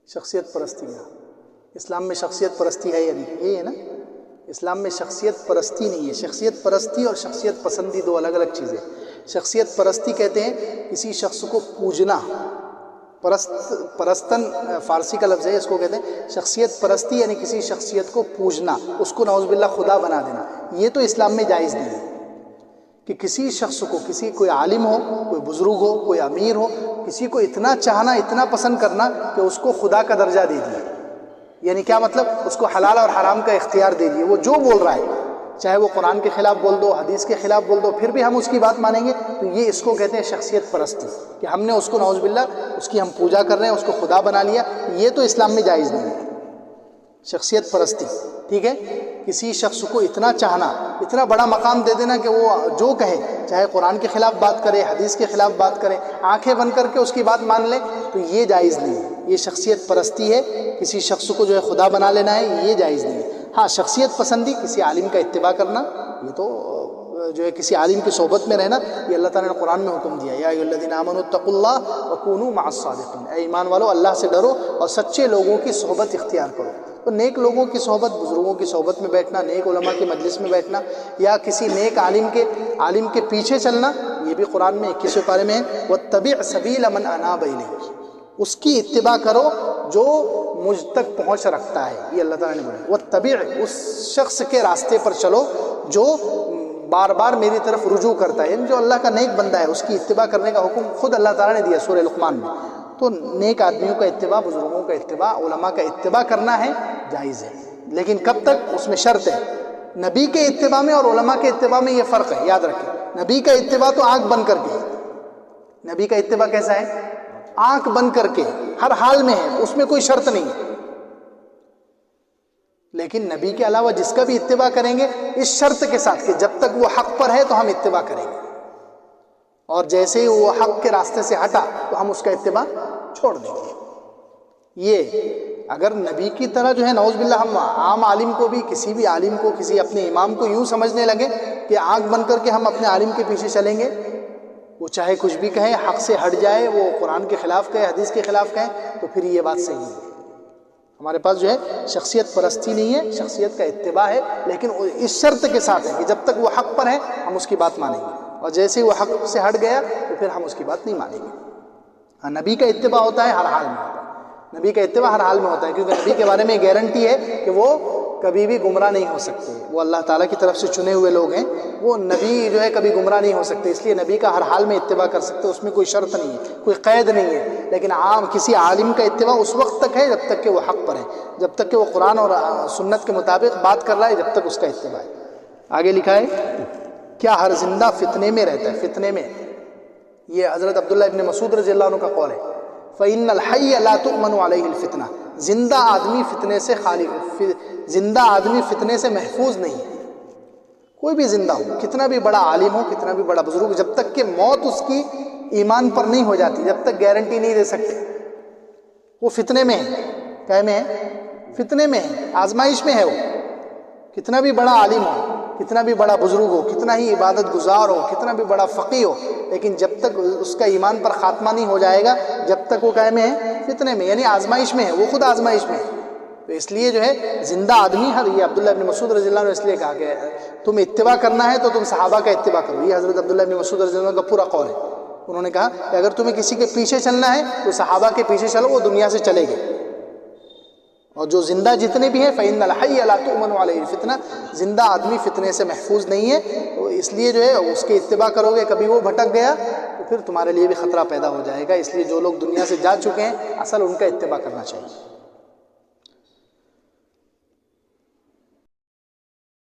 شخصیت پرستی ہے. اسلام میں شخصیت پرستی ہے یا نہیں؟ یہی ہے نا. اسلام میں شخصیت پرستی نہیں ہے. شخصیت پرستی اور شخصیت پسندی دو الگ الگ چیزیں. شخصیت پرستی کہتے ہیں کسی شخص کو پوجنا. پرستن فارسی کا لفظ ہے, اس کو کہتے ہیں شخصیت پرستی, یعنی کسی شخصیت کو پوجنا, اس کو نعوذ باللہ خدا بنا دینا. یہ تو اسلام میں جائز نہیں ہے کہ کسی شخص کو, کوئی عالم ہو, کوئی بزرگ ہو, کوئی امیر ہو, کسی کو اتنا چاہنا, اتنا پسند کرنا کہ اس کو خدا کا درجہ دے دیا. یعنی کیا مطلب؟ اس کو حلال اور حرام کا اختیار دے دیے. وہ جو بول رہا ہے, چاہے وہ قرآن کے خلاف بول دو, حدیث کے خلاف بول دو, پھر بھی ہم اس کی بات مانیں گے. تو یہ اس کو کہتے ہیں شخصیت پرستی, کہ ہم نے اس کو نعوذ باللہ اس کی ہم پوجا کر رہے ہیں, اس کو خدا بنا لیا. یہ تو اسلام میں جائز نہیں ہے شخصیت پرستی. ٹھیک ہے. کسی شخص کو اتنا چاہنا, اتنا بڑا مقام دے دینا کہ وہ جو کہے, چاہے قرآن کے خلاف بات کرے, حدیث کے خلاف بات کرے, آنکھیں بند کر کے اس کی بات مان لے, تو یہ جائز نہیں ہے. یہ شخصیت پرستی ہے. کسی شخص کو جو ہے خدا بنا لینا ہے, یہ جائز نہیں ہے. ہاں, شخصیت پسندی, کسی عالم کا اتباع کرنا, یہ تو جو ہے کسی عالم کی صحبت میں رہنا, یہ اللہ تعالیٰ نے قرآن میں حکم دیا, یا ایھا الذین آمنوا اتقوا اللہ وکونوا مع الصادقین. اے ایمان والو, اللہ سے ڈرو اور سچے لوگوں کی صحبت اختیار کرو. تو نیک لوگوں کی صحبت, بزرگوں کی صحبت میں بیٹھنا, نیک علماء کی مجلس میں بیٹھنا, یا کسی نیک عالم کے پیچھے چلنا, یہ بھی قرآن میں 21ویں پارے میں ہے, واتبع سبیل من اناب الیہ. اس کی اتباع کرو جو مجھ تک پہنچ رکھتا ہے. یہ اللہ تعالیٰ نے بولا, واتبع, اس شخص کے راستے پر چلو جو بار بار میری طرف رجوع کرتا ہے, یعنی جو اللہ کا نیک بندہ ہے, اس کی اتباع کرنے کا حکم خود اللہ تعالیٰ نے دیا سورہ لقمان میں. تو نیک آدمیوں کا اتباع, بزرگوں کا اتباع, علماء کا اتباع کرنا ہے, جائز ہے. لیکن کب تک؟ اس میں شرط ہے. نبی کے اتباع میں اور علماء کے اتباع میں یہ فرق ہے, یاد رکھیں. نبی کا اتباع تو آنکھ بند کر کے. نبی کا اتباع کیسا ہے؟ آنکھ بند کر کے, ہر حال میں ہے, اس میں کوئی شرط نہیں ہے. لیکن نبی کے علاوہ جس کا بھی اتباع کریں گے, اس شرط کے ساتھ کہ جب تک وہ حق پر ہے تو ہم اتباع کریں گے, اور جیسے ہی وہ حق کے راستے سے ہٹا تو ہم اس کا اتباع چھوڑ دیں گے. یہ اگر نبی کی طرح جو ہے نعوذ باللہ ہم عام عالم کو بھی, کسی بھی عالم کو, کسی اپنے امام کو یوں سمجھنے لگے کہ آنکھ بند کر کے ہم اپنے عالم کے پیچھے چلیں گے, وہ چاہے کچھ بھی کہیں, حق سے ہٹ جائے, وہ قرآن کے خلاف کہے, حدیث کے خلاف کہیں, تو پھر یہ بات صحیح ہے. ہمارے پاس جو ہے شخصیت پرستی نہیں ہے, شخصیت کا اتباع ہے, لیکن اس شرط کے ساتھ ہے کہ جب تک وہ حق پر ہے ہم اس کی بات مانیں گے, اور جیسے ہی وہ حق سے ہٹ گیا تو پھر ہم اس کی بات نہیں مانیں گے. ہاں, نبی کا اتباع ہوتا ہے ہر حال میں ہوتا ہے. نبی کا اتباع ہر حال میں ہوتا ہے, کیونکہ نبی کے بارے میں گارنٹی ہے کہ وہ کبھی بھی گمراہ نہیں ہو سکتے. وہ اللہ تعالیٰ کی طرف سے چنے ہوئے لوگ ہیں, وہ نبی جو ہے کبھی گمراہ نہیں ہو سکتے. اس لیے نبی کا ہر حال میں اتباع کر سکتے, اس میں کوئی شرط نہیں ہے, کوئی قید نہیں ہے. لیکن عام کسی عالم کا اتباع اس وقت تک ہے جب تک کہ وہ حق پر ہے, جب تک کہ وہ قرآن اور سنت کے مطابق بات کر رہا ہے, جب تک اس کا اتباع ہے. آگے لکھا ہے, کیا ہر زندہ فتنے میں رہتا ہے؟ فتنے میں, یہ حضرت عبداللہ ابن مسعود رضی اللہ عنہ کا قول ہے, فَإِنَّ الْحَيَّ لَا تُؤْمَنُ عَلَيْهِ الْفِتْنَةِ. زندہ آدمی فتنے سے زندہ آدمی فتنے سے محفوظ نہیں ہے. کوئی بھی زندہ ہو, کتنا بھی بڑا عالم ہو, کتنا بھی بڑا بزرگ, جب تک کہ موت اس کی ایمان پر نہیں ہو جاتی, جب تک گارنٹی نہیں دے سکتے, وہ فتنے میں ہے. کیا میں ہے؟ فتنے میں ہے, آزمائش میں ہے. وہ کتنا بھی بڑا عالم ہو, کتنا بھی بڑا بزرگ ہو, کتنا ہی عبادت گزار ہو, کتنا بھی بڑا فقیہ ہو, لیکن جب تک اس کا ایمان پر خاتمہ نہیں ہو جائے گا, جب تک وہ قائم ہے فتنے میں, یعنی آزمائش میں ہے, وہ خود آزمائش میں ہے. تو اس لیے جو ہے زندہ آدمی, یہ عبداللہ ابن مسعود رضی اللہ عنہ نے اس لیے کہا کہ تم اتباع کرنا ہے تو تم صحابہ کا اتباع کرو. یہ حضرت عبداللہ ابن مسعود رضی اللہ عنہ کا پورا قول ہے. انہوں نے کہا کہ اگر تمہیں کسی کے پیچھے چلنا ہے تو صحابہ کے پیچھے چلو, وہ دنیا سے چلے گئے. اور جو زندہ جتنے بھی ہیں, فَإِنَّ الْحَيَّ لَا تُؤْمَنُ عَلَيْهِ الْفِتْنَةِ, زندہ آدمی فتنے سے محفوظ نہیں ہے. تو اس لیے جو ہے اس کے اتباع کرو گے, کبھی وہ بھٹک گیا تو پھر تمہارے لیے بھی خطرہ پیدا ہو جائے گا. اس لیے جو لوگ دنیا سے جا چکے ہیں, اصل ان کا اتباع کرنا چاہیے.